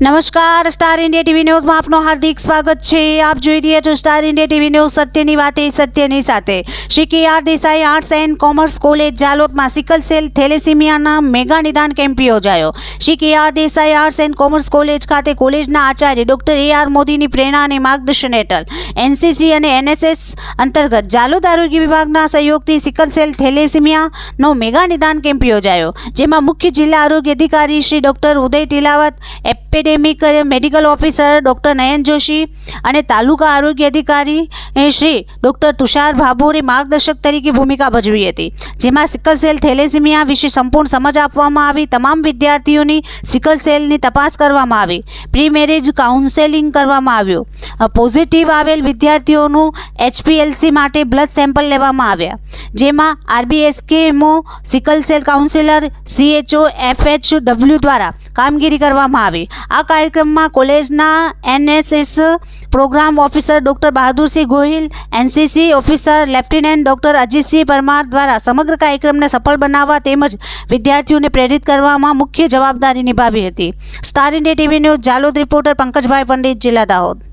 નમસ્કાર, star India TV ન્યૂઝમાં આપનું હાર્દિક સ્વાગત છે। આપ જોઈ રહ્યા છો સ્ટાર ઇન્ડિયા ટીવી ન્યૂઝ, સત્યની વાતે સત્યની સાથે। Shri K R. Desai arts and commerce college જાલોદમાં સિકલ સેલ થેલેસીમિયાના મેગા નિદાન કેમ્પ યોજાયો। Shri K R. Desai arts and commerce college ખાતે કોલેજના આચાર્ય ડોક્ટર એ.આર. મોદીની પ્રેરણા અને માર્ગદર્શન હેઠળ એનસીસી અને એનએસએસ અંતર્ગત જાલોદ આરોગ્ય વિભાગના સહયોગથી સિકલ સેલ થેલેસીમિયાનો મેગા નિદાન કેમ્પ યોજાયો, જેમાં મુખ્ય જિલ્લા આરોગ્ય અધિકારી Shri doctor Uday Tilavat, epidemic medical officer doctor Nayan Joshi અને તાલુકા આરોગ્ય અધિકારી શ્રી ડોક્ટર તુષાર ભાભોરે માર્ગદર્શક તરીકે ભૂમિકા ભજવી હતી, જેમાં સિકલ સેલ થેલેસીમિયા વિશે સંપૂર્ણ સમજ આપવામાં આવી। તમામ વિદ્યાર્થીઓની સિકલ સેલની તપાસ કરવામાં આવી, પ્રી મેરેજ કાઉન્સેલિંગ કરવામાં આવ્યું, પોઝિટિવ આવેલ વિદ્યાર્થીઓનું HPLC માટે બ્લડ સેમ્પલ લેવામાં આવ્યા, જેમાં RBSKMO sickle cell counsellor CHO FHW દ્વારા કામગીરી કરવામાં આવી। આ કાર્યક્રમમાં કોલેજના NSS program officer doctor Bahadursinh Gohil, NCC officer lieutenant doctor Ajitsinh Parmar દ્વારા સમગ્ર કાર્યક્રમને સફળ બનાવવા તેમજ વિદ્યાર્થીઓને પ્રેરિત કરવામાં મુખ્ય જવાબદારી નિભાવી હતી। Star India TV news Jhalod reporter Pankajbhai Pandit, જિલ્લા દાહોદ।